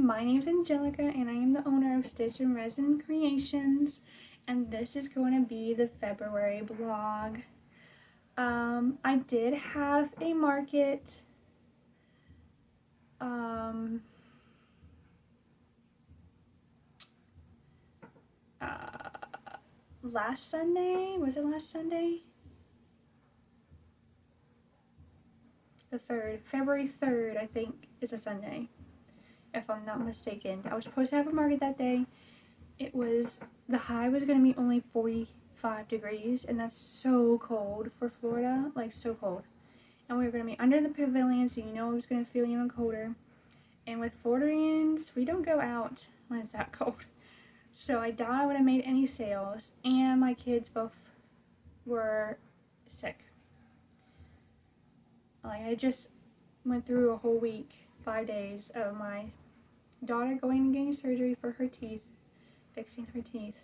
my name is Angelica and I am the owner of Stitch and Resin Creations, and this is going to be the February vlog. I did have a market last Sunday. Was it last Sunday? The 3rd, February 3rd, I think, is a Sunday, if I'm not mistaken. I was supposed to have a market that day. The high was going to be only 45 degrees, and that's so cold for Florida, like so cold. And we were going to be under the pavilion, so you know it was going to feel even colder. And with Floridians, we don't go out when it's that cold. So I doubt I would have made any sales, and my kids both were sick. Like, I just went through a whole week, 5 days of my daughter going and getting surgery for her teeth, fixing her teeth.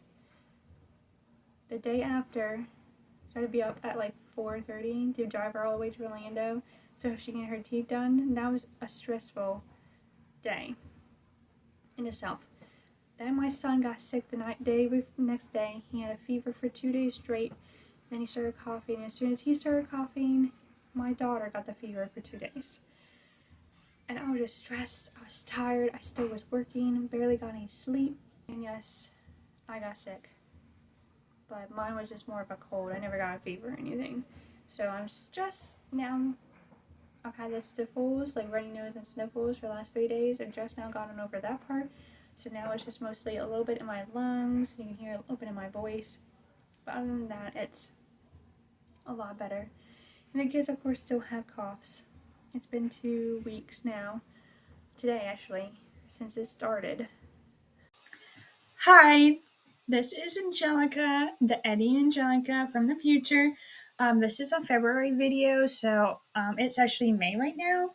The day after, so I had to be up at like 4:30 to drive her all the way to Orlando so she can get her teeth done. And that was a stressful day in itself. Then my son got sick the next day. He had a fever for 2 days straight. Then he started coughing. As soon as he started coughing, my daughter got the fever for 2 days. And I was just stressed. I was tired. I still was working. Barely got any sleep. And yes, I got sick. But mine was just more of a cold. I never got a fever or anything. So I'm just now. I've had the sniffles, like runny nose and sniffles, for the last 3 days. I've just now gotten over that part. So now it's just mostly a little bit in my lungs. You can hear it a little bit in my voice. But other than that, it's a lot better. And the kids, of course, still have coughs. It's been 2 weeks now. Today, actually, since it started. Hi, this is Angelica, the Eddie and Angelica from the future. This is a February video, so it's actually May right now.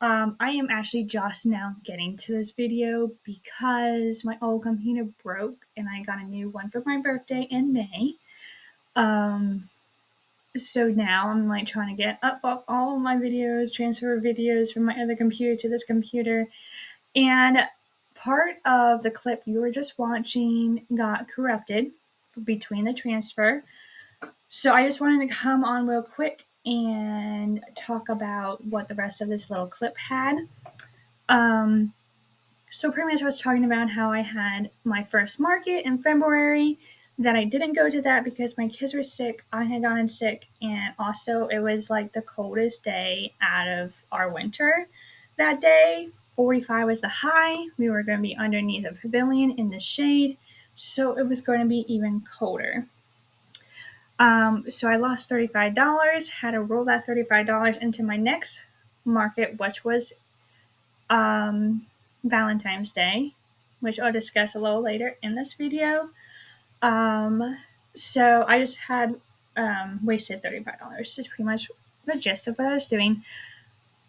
I am actually just now getting to this video because my old computer broke and I got a new one for my birthday in May. So now I'm like trying to get up all of my videos, transfer videos from my other computer to this computer. And part of the clip you were just watching got corrupted between the transfer. So I just wanted to come on real quick and talk about what the rest of this little clip had. So pretty much I was talking about how I had my first market in February, that I didn't go to that because my kids were sick, I had gotten sick, and also it was like the coldest day out of our winter that day. 45 was the high. We were going to be underneath a pavilion in the shade, so it was going to be even colder. So I lost $35, had to roll that $35 into my next market, which was Valentine's Day, which I'll discuss a little later in this video. So I just had wasted $35. Is pretty much the gist of what I was doing.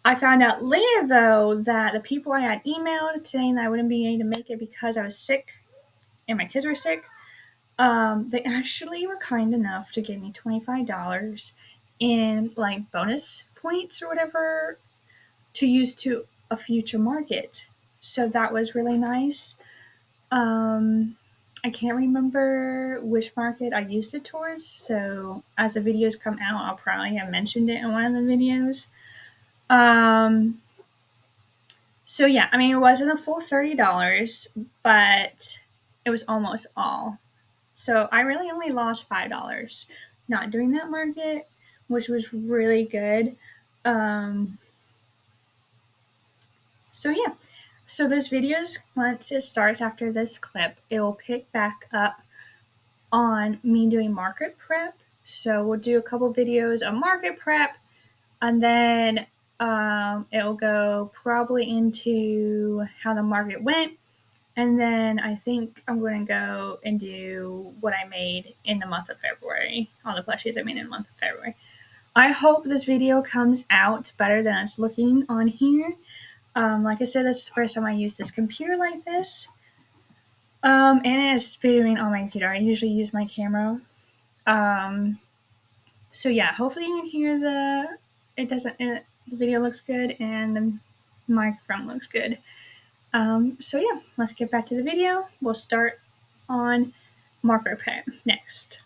I found out later, though, that the people I had emailed saying that I wouldn't be able to make it because I was sick and my kids were sick, they actually were kind enough to give me $25 in like bonus points or whatever to use to a future market. So that was really nice. I can't remember which market I used it towards, so as the videos come out, I'll probably have mentioned it in one of the videos. So yeah, I mean, it wasn't a full $30, but it was almost all. So I really only lost $5 not doing that market, which was really good. So yeah. So this video, once it starts after this clip, it will pick back up on me doing market prep. So we'll do a couple videos of market prep, and then it'll go probably into how the market went. And then I think I'm going to go and do what I made in the month of February, all the plushies I made in the month of February. I hope this video comes out better than it's looking on here. Like I said, this is the first time I use this computer like this. And it's videoing on my computer. I usually use my camera. So yeah, hopefully you can hear the video looks good and the microphone looks good. So yeah, let's get back to the video. We'll start on marker pen next.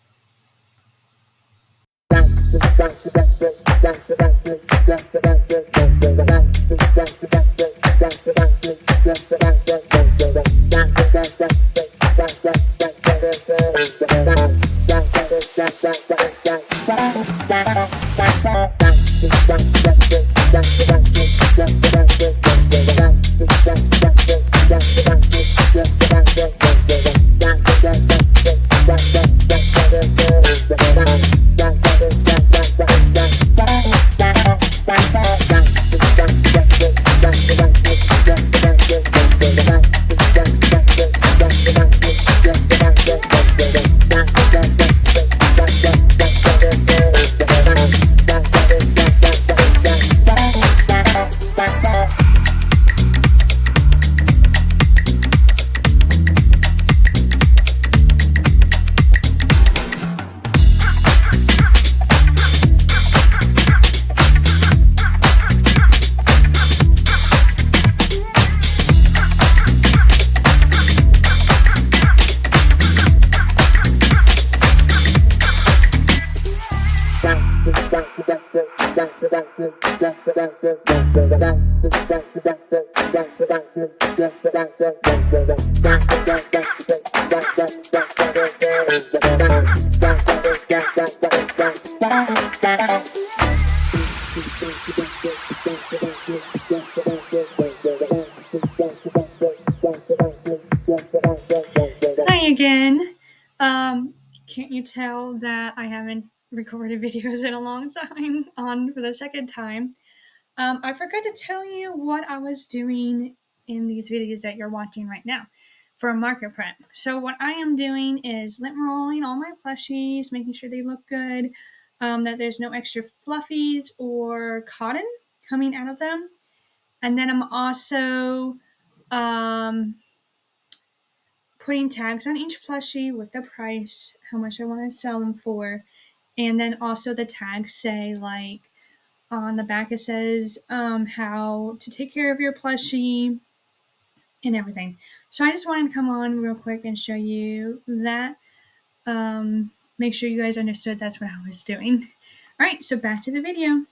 Hi again. Can't you tell that I haven't recorded videos in a long time on for the second time? I forgot to tell you what I was doing in these videos that you're watching right now for a marker print. So what I am doing is lint rolling all my plushies, making sure they look good, that there's no extra fluffies or cotton coming out of them. And then I'm also putting tags on each plushie with the price, how much I want to sell them for, and then also the tags say, like, on the back it says how to take care of your plushie and everything. So I just wanted to come on real quick and show you that. Make sure you guys understood that's what I was doing. All right, so back to the video.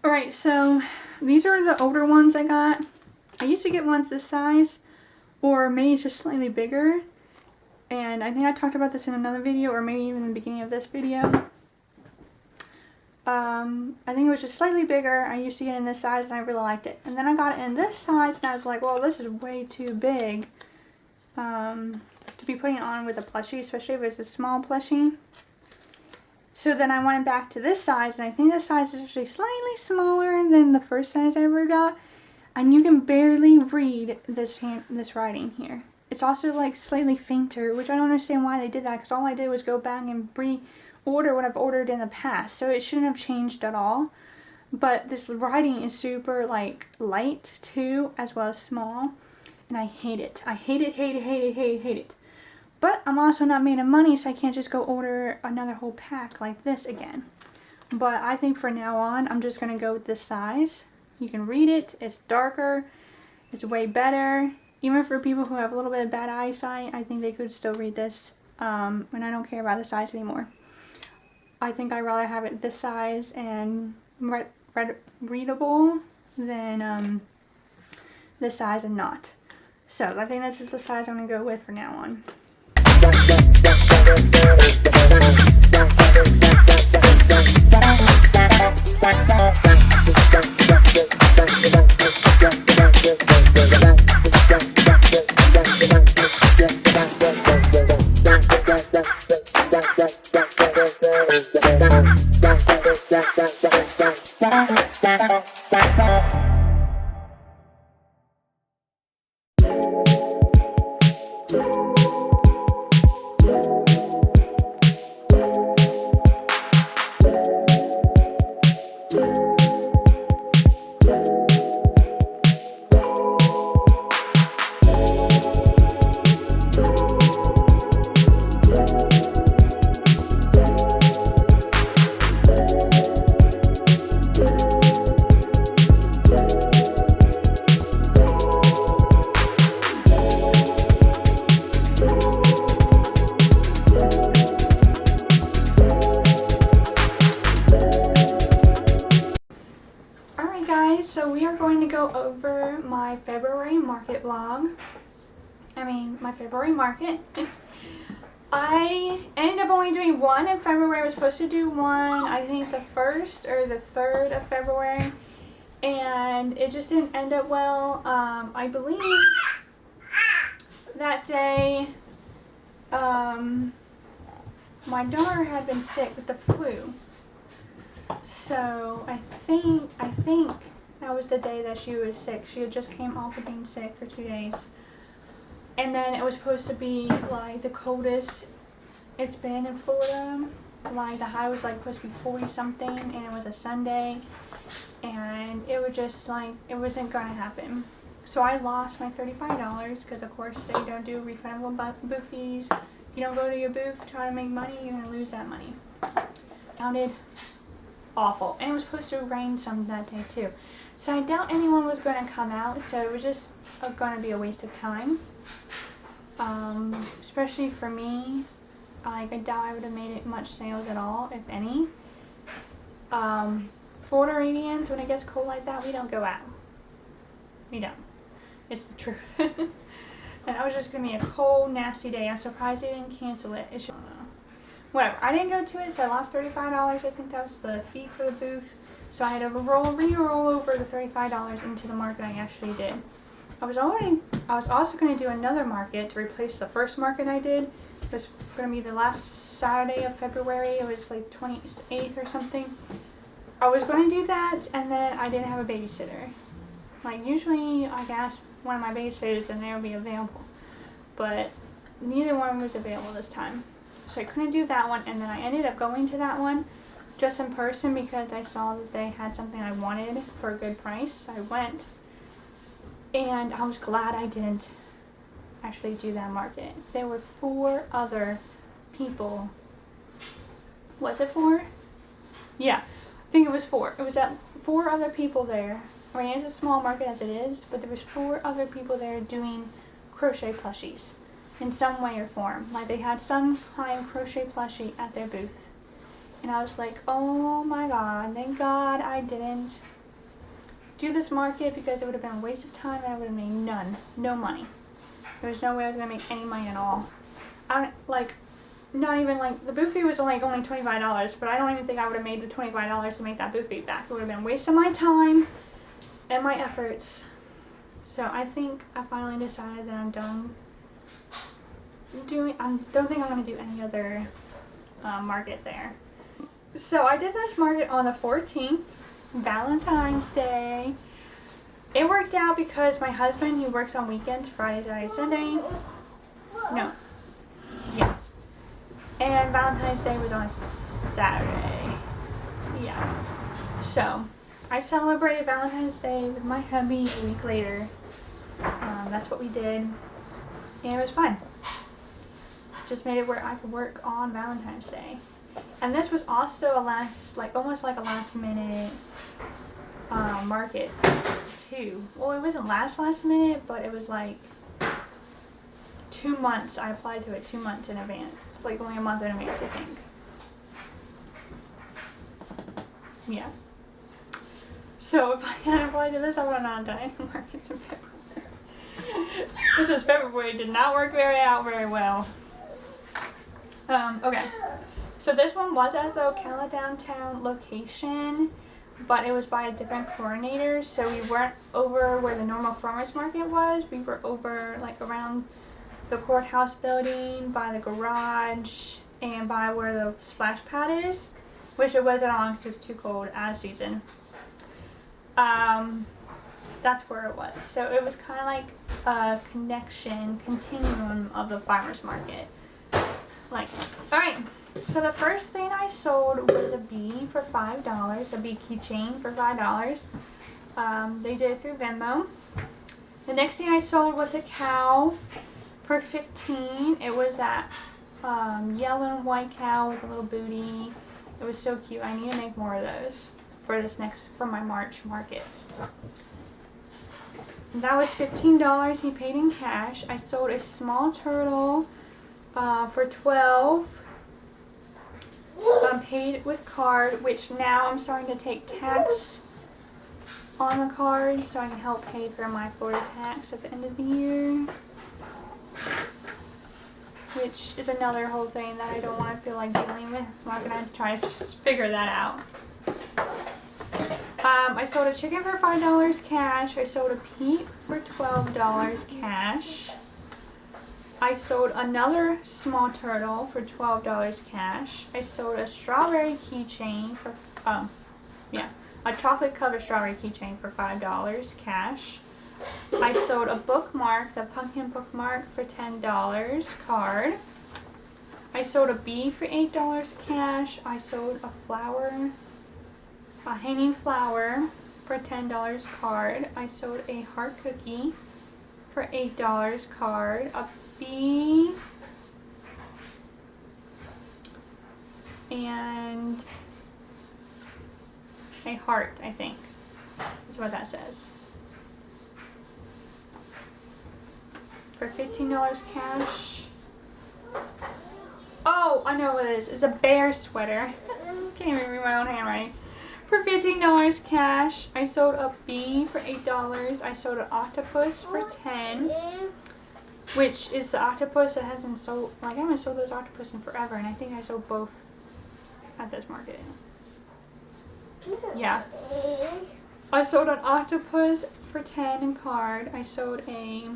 Alright, so these are the older ones I got. I used to get ones this size, or maybe just slightly bigger. And I think I talked about this in another video, or maybe even in the beginning of this video. I think it was just slightly bigger. I used to get in this size and I really liked it. And then I got it in this size and I was like, well, this is way too big to be putting on with a plushie, especially if it's a small plushie. So then I went back to this size, and I think this size is actually slightly smaller than the first size I ever got. And you can barely read this writing here. It's also like slightly fainter, which I don't understand why they did that, because all I did was go back and re-order what I've ordered in the past. So it shouldn't have changed at all. But this writing is super like light too, as well as small. And I hate it. I hate it, hate it, hate it, hate it, hate it. But I'm also not made of money, so I can't just go order another whole pack like this again. But I think for now on, I'm just going to go with this size. You can read it. It's darker. It's way better. Even for people who have a little bit of bad eyesight, I think they could still read this. And I don't care about the size anymore. I think I'd rather have it this size and readable than this size and not. So I think this is the size I'm going to go with for now on. go over my February market vlog. My February market. I ended up only doing one in February. I was supposed to do one, I think the 1st or the 3rd of February, and it just didn't end up well. I believe that day my daughter had been sick with the flu, so I think that was the day that she was sick. She had just came off of being sick for 2 days. And then it was supposed to be like the coldest it's been in Florida. Like the high was like supposed to be 40 something, and it was a Sunday, and it was just like it wasn't gonna happen. So I lost my $35 because of course they don't do refundable booth fees. If you don't go to your booth to try to make money, you're gonna lose that money. Sounded awful, and it was supposed to rain some that day too. So I doubt anyone was going to come out, so it was just going to be a waste of time. Especially for me, I doubt I would have made it much sales at all, if any. Floridians, when it gets cold like that, we don't go out. We don't. It's the truth. And that was just going to be a cold, nasty day. I'm surprised they didn't cancel it. It's just, whatever. I didn't go to it, so I lost $35. I think that was the fee for the booth. So I had to re-roll over the $35 into the market I actually did. I was also going to do another market to replace the first market I did. It was going to be the last Saturday of February. It was like 28th or something. I was going to do that, and then I didn't have a babysitter. Like usually I could ask one of my babysitters and they would be available. But neither one was available this time. So I couldn't do that one, and then I ended up going to that one just in person because I saw that they had something I wanted for a good price. I went, and I was glad I didn't actually do that market. There were 4 other people. Was it 4? Yeah, I think it was 4. It was at 4 other people there. I mean, it's a small market as it is, but there was 4 other people there doing crochet plushies in some way or form. Like they had some kind of crochet plushie at their booth. And I was like, oh my god, thank god I didn't do this market, because it would have been a waste of time and I would have made no money. There was no way I was going to make any money at all. Not even like, the booth fee was only $25, but I don't even think I would have made the $25 to make that booth fee back. It would have been a waste of my time and my efforts. So I think I finally decided that I'm done doing, I don't think I'm going to do any other market there. So I did this market on the 14th, Valentine's Day. It worked out because my husband, he works on weekends, Friday, Saturday, Sunday. No. Yes. And Valentine's Day was on a Saturday. Yeah. So I celebrated Valentine's Day with my hubby a week later. That's what we did. And it was fun. Just made it where I could work on Valentine's Day. And this was also almost like a last minute market too. Well, it wasn't last minute, but it was like 2 months. I applied to it 2 months in advance. Like only a month in advance, I think. Yeah. So if I had applied to this, I would have not done any markets in February. This was February. Did not work out very well. Okay. So this one was at the Ocala downtown location, but it was by a different coordinator. So we weren't over where the normal farmers market was. We were over like around the courthouse building, by the garage, and by where the splash pad is, which it wasn't on because it was too cold out of season. That's where it was. So it was kind of like a continuum of the farmers market. Like, alright. So the first thing I sold was a bee for $5, a bee keychain for $5. They did it through Venmo. The next thing I sold was a cow for $15. It was that yellow and white cow with a little booty. It was so cute. I need to make more of those for my March market. That was $15. He paid in cash. I sold a small turtle for $12. Paid with card, which now I'm starting to take tax on the card so I can help pay for my Florida tax at the end of the year. Which is another whole thing that I don't want to feel like dealing with. I'm going to try to figure that out. I sold a chicken for $5 cash. I sold a Pete for $12 cash. I sold another small turtle for $12 cash. I sold a strawberry keychain for, a chocolate covered strawberry keychain for $5 cash. I sold a bookmark, the pumpkin bookmark, for $10 card. I sold a bee for $8 cash. I sold a flower, a hanging flower, for $10 card. I sold a heart cookie for $8 card. A bee and a heart, I think. That's what that says. For $15 cash. Oh, I know what it is. It's a bear sweater. Can't even read my own handwriting. For $15 cash. I sold a bee for $8. I sold an octopus for $10. Which is the octopus that hasn't sold, like I haven't sold those octopus in forever, and I think I sold both at this market. Yeah. I sold an octopus for $10 in card. I sold a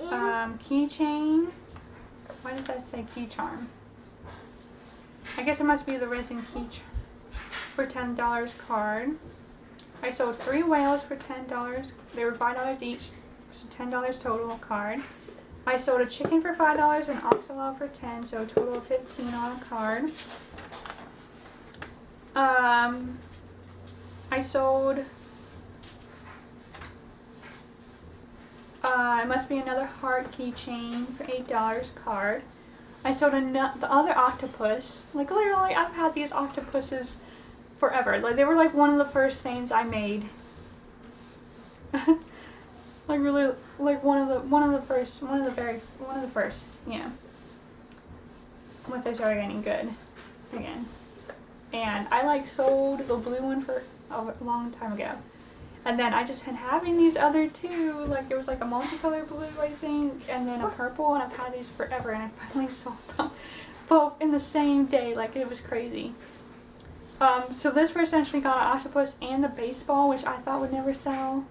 keychain. Why does that say key charm? I guess it must be the resin key charm for $10 card. I sold 3 whales for $10. They were $5 each, so $10 total card. I sold a chicken for $5 and oxalot for $10, so a total of $15 on a card. I sold, it must be another heart keychain for $8 card. I sold the other octopus. Like literally, I've had these octopuses forever. Like they were like one of the first things I made. Like really, like one of the first, yeah. Once I started getting good again. And I like sold the blue one for a long time ago. And then I just been having these other two, like there was like a multicolored blue I think, and then a purple, and I've had these forever, and I finally sold them both in the same day, like it was crazy. So this one essentially got an octopus and a baseball, which I thought would never sell.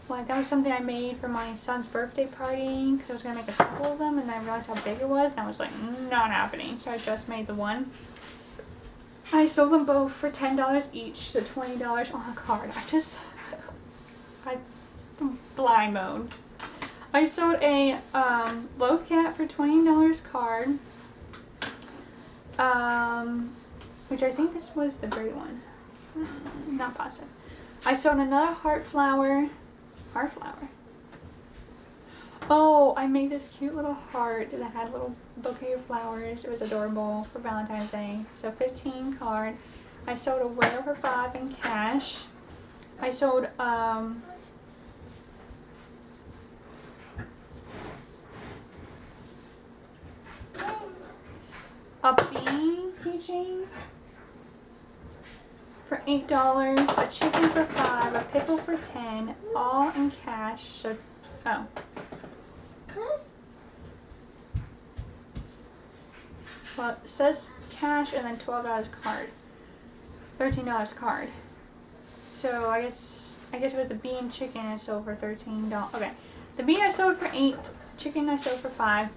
Like that was something I made for my son's birthday party, because I was going to make a couple of them, and then I realized how big it was, and I was like, not happening, so I just made the one. I sold them both for $10 each, so $20 on a card. I blind mode. I sold a loaf cat for $20 card, which I think this was the great one. Not positive. I sold another heart flower. Oh, I made this cute little heart that had a little bouquet of flowers. It was adorable for Valentine's Day. So 15 card. I sold a whale for $5 in cash. I sold a bee keychain for $8, a chicken for $5, a pickle for $10, all in cash. So, oh. Well, it says cash and then $12 card, $13 card. So I guess it was the bee and chicken I sold for $13. Okay, the bee I sold for $8, chicken I sold for $5,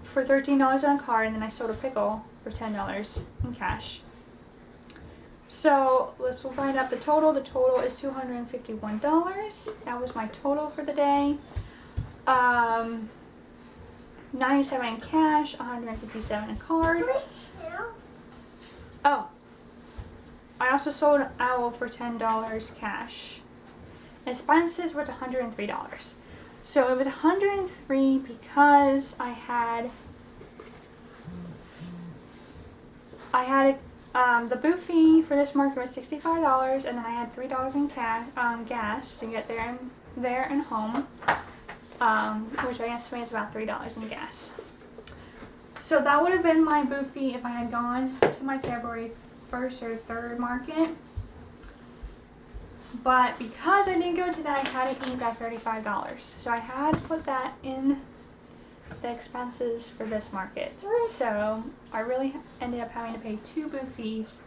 for $13 on card, and then I sold a pickle for $10 in cash. So we'll find out the total. The total is $251. That was my total for the day. 97 in cash, 157 in card. Oh, I also sold an owl for $10 cash. Expenses were $103. So it was $103 because I had the booth fee for this market was $65, and then I had $3 in gas to get there and home, which I estimate is about $3 in gas. So that would have been my booth fee if I had gone to my February 1st or 3rd market. But because I didn't go to that, I had to eat that $35. So I had to put that in the expenses for this market. So I really ended up having to pay 2 booth fees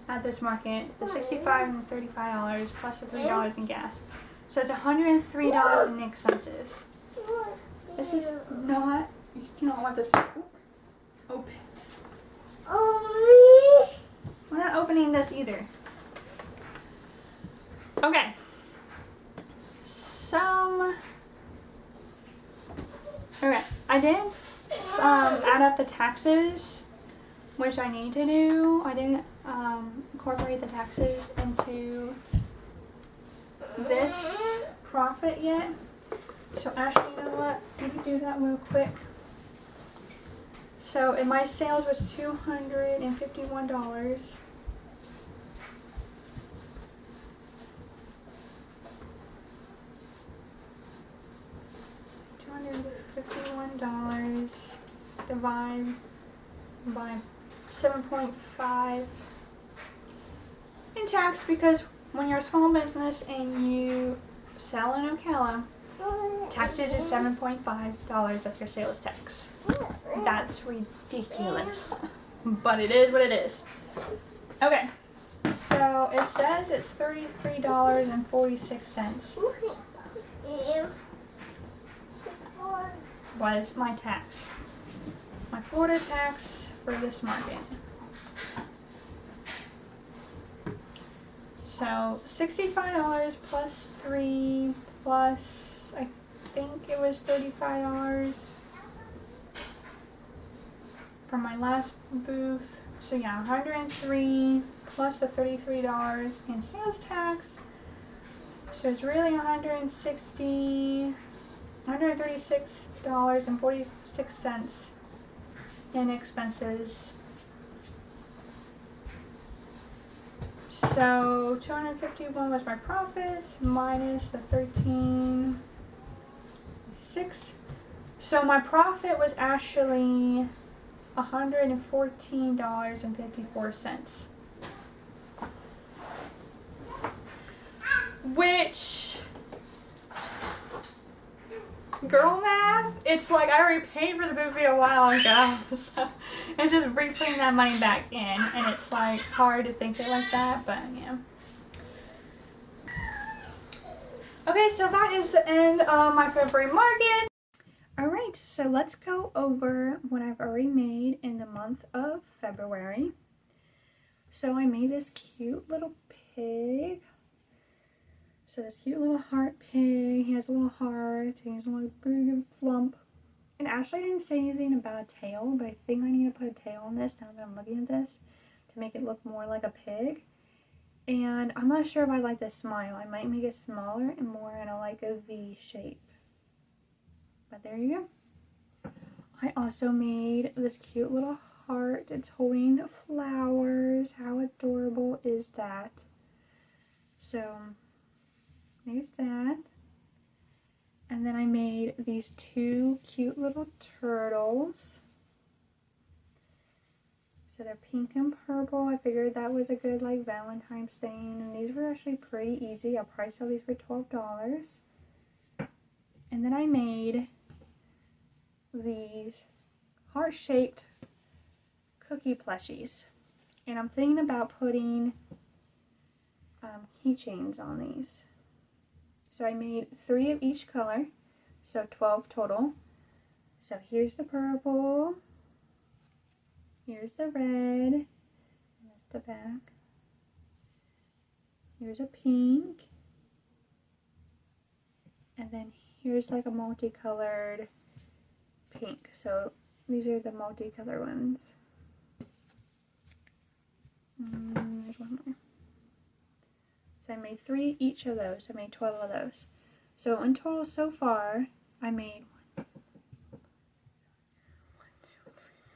at this market, the $65 and $35 plus the $3 in gas. So it's $103 in expenses. This is not, you don't want this open. We're not opening this either. Okay. Okay, I did add up the taxes, which I need to do. I didn't incorporate the taxes into this profit yet. So actually, you know what? Let me do that real quick. So if my sales was $251. $251 divided by 7.5 in tax, because when you're a small business and you sell in Ocala, taxes is $7.5 of your sales tax. That's ridiculous, but it is what it is. Okay, so it says it's $33.46 was my tax, my Florida tax for this market. So $65 plus 3 plus, I think it was $35 for my last booth. So yeah, 103 plus the $33 in sales tax. So it's really $136.46 in expenses. So 251 was my profit minus the 13.6. So my profit was actually $114.54. Which, girl math, it's like I already paid for the movie a while ago, so it's just re-putting that money back in, and it's like hard to think it like that, but yeah. Okay, so that is the end of my February market. Alright, so let's go over what I've already made in the month of February. So I made this cute little pig. So this cute little heart pig, he has a little heart, he has a little big flump. And Ashley didn't say anything about a tail, but I think I need to put a tail on this now that I'm looking at this to make it look more like a pig. And I'm not sure if I like the smile. I might make it smaller and more in a like a V shape. But there you go. I also made this cute little heart. It's holding flowers. How adorable is that? So there's that. And then I made these 2 cute little turtles. So they're pink and purple. I figured that was a good like Valentine's thing. And these were actually pretty easy. I probably sell these for $12. And then I made these heart-shaped cookie plushies. And I'm thinking about putting keychains on these. So I made 3 of each color, so 12 total. So here's the purple, here's the red, and that's the back. Here's a pink, and then here's like a multicolored pink. So these are the multicolor ones. There's one more. So I made 3 each of those. I made 12 of those. So in total so far, I made 1, 2, 3,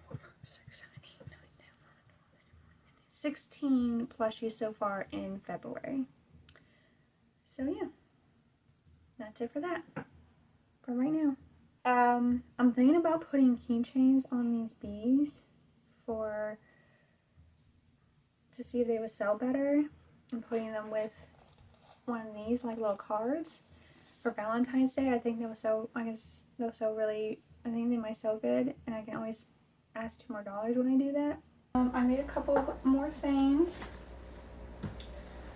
4, 5, 6, 7, 8, 9, 10, 11, 12, 13, 14, 15, 16 plushies so far in February. So yeah, that's it for that, for right now. I'm thinking about putting keychains on these bees to see if they would sell better, and putting them with one of these like little cards for Valentine's Day. I think they were so, I guess they're so really, I think they might so good, and I can always ask $2 more when I do that. I made a couple more things.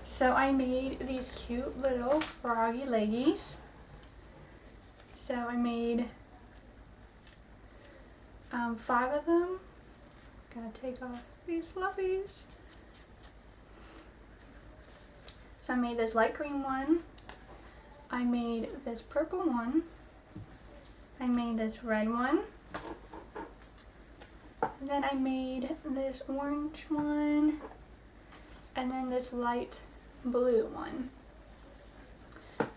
So I made these cute little froggy leggies. So I made 5 of them. Gotta take off these fluffies. So I made this light green one. I made this purple one. I made this red one. And then I made this orange one. And then this light blue one.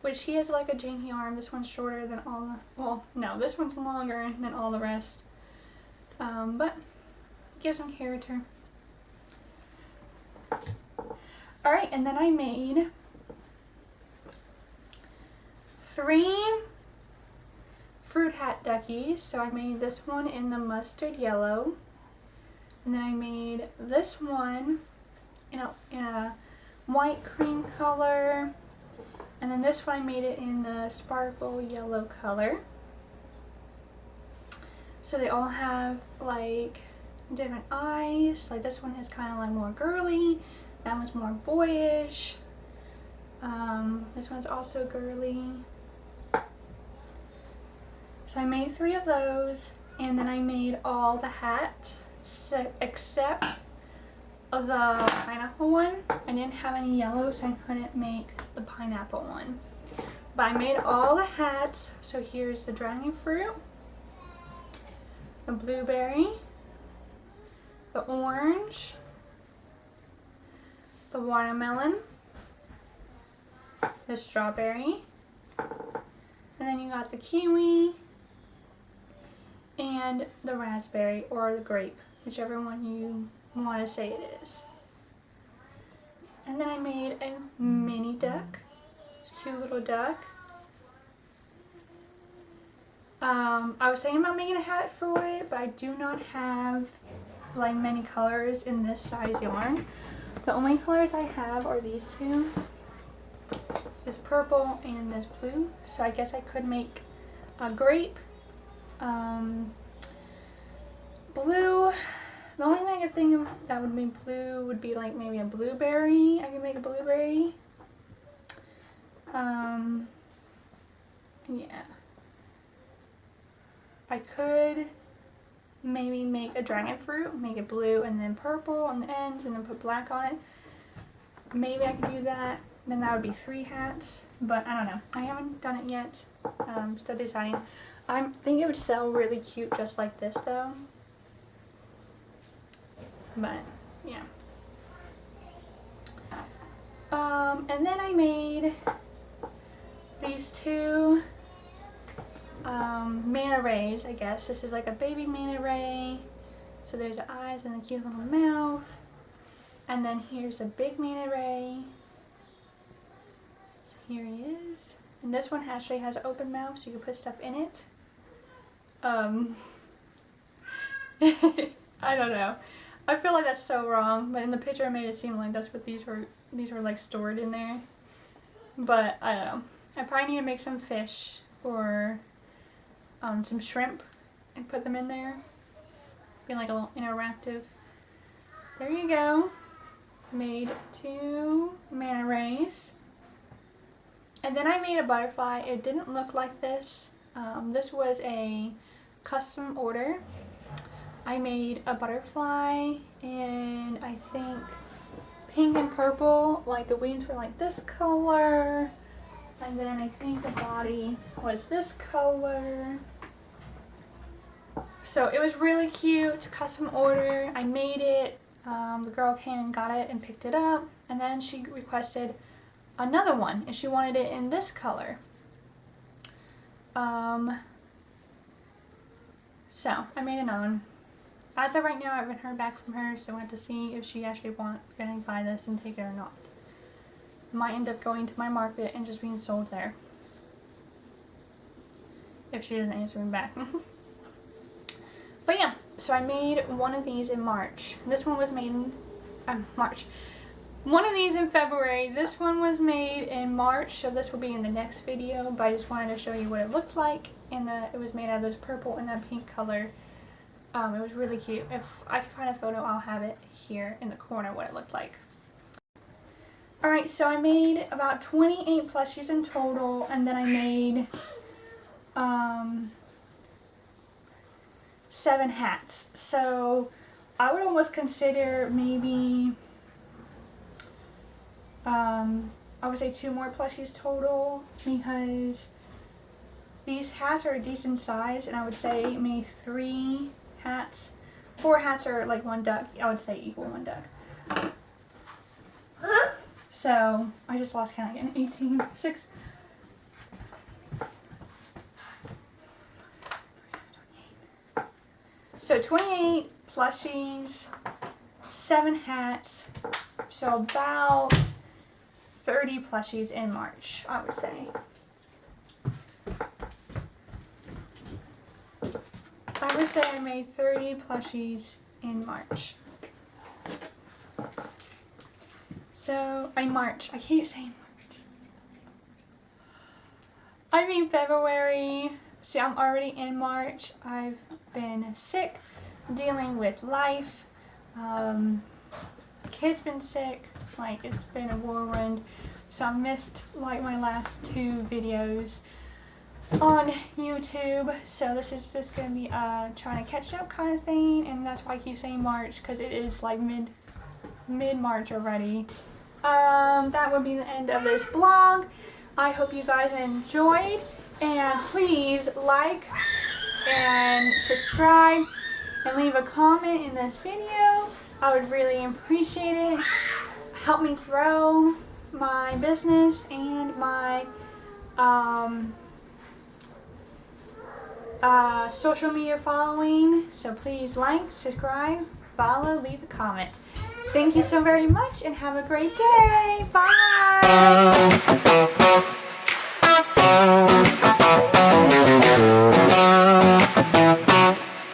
Which he has like a janky arm. This one's shorter than all the, well, no, this one's longer than all the rest. But it gives him character. Alright, and then I made 3 fruit hat duckies. So I made this one in the mustard yellow. And then I made this one in a white cream color. And then this one I made it in the sparkle yellow color. So they all have like different eyes. Like this one is kind of like more girly. That one's more boyish. This one's also girly. So I made 3 of those, and then I made all the hats except the pineapple one. I didn't have any yellow, so I couldn't make the pineapple one. But I made all the hats. So here's the dragon fruit, the blueberry, the orange, the watermelon, the strawberry, and then you got the kiwi and the raspberry or the grape, whichever one you want to say it is. And then I made a mini duck, this cute little duck. I was thinking about making a hat for it, but I do not have like many colors in this size yarn. The only colors I have are these 2, this purple and this blue. So I guess I could make a grape, blue. The only thing I could think of that would be blue would be like maybe a blueberry. I could make a blueberry. Yeah. I could maybe make a dragon fruit, make it blue and then purple on the ends and then put black on it. Maybe I could do that. Then that would be 3 hats, but I don't know. I haven't done it yet. Still deciding. I think it would sell really cute just like this though. But yeah. And then I made these 2 manta rays, I guess. This is like a baby manta ray. So there's the eyes and the cute little mouth. And then here's a big manta ray. So here he is. And this one actually has an open mouth, so you can put stuff in it. I don't know. I feel like that's so wrong, but in the picture I made it seem like that's what these were like stored in there. But I don't know. I probably need to make some fish or some shrimp and put them in there. Be like a little interactive. There you go. Made 2 manta rays. And then I made a butterfly. It didn't look like this. This was a custom order. I made a butterfly in, I think, pink and purple. Like the wings were like this color. And then I think the body was this color. So it was really cute, custom order. I made it. The girl came and got it and picked it up. And then she requested another one, and she wanted it in this color. So I made another one. As of right now, I haven't heard back from her, so I want to see if she actually gonna buy this and take it or not. Might end up going to my market and just being sold there. If she doesn't answer me back. But yeah, so I made one of these in March. This one was made in March. one of these in February. This one was made in March, so this will be in the next video, but I just wanted to show you what it looked like. And it was made out of this purple and that pink color. It was really cute. If I can find a photo, I'll have it here in the corner what it looked like. Alright, so I made about 28 plushies in total, and then I made 7 hats. So I would almost consider maybe I would say 2 more plushies total, because these hats are a decent size, and I would say maybe 3 hats. 4 hats are like 1 duck. I would say equal 1 duck. So I just lost count again. 18, 6. So 28 plushies, 7 hats, so about 30 plushies in March, I would say. I would say I made 30 plushies in March. So, March. I keep saying March. I mean February. See, I'm already in March. I've been sick, dealing with life. Kid's been sick. Like, it's been a whirlwind. So I missed like my last 2 videos on YouTube. So this is just gonna be trying to catch up kind of thing, and that's why I keep saying March, because it is like mid-March already. That would be the end of this vlog. I hope you guys enjoyed, and please like and subscribe and leave a comment in this video. I would really appreciate it. Help me grow my business and my social media following. So please like, subscribe, follow, leave a comment. Thank you so very much, and have a great day. Bye!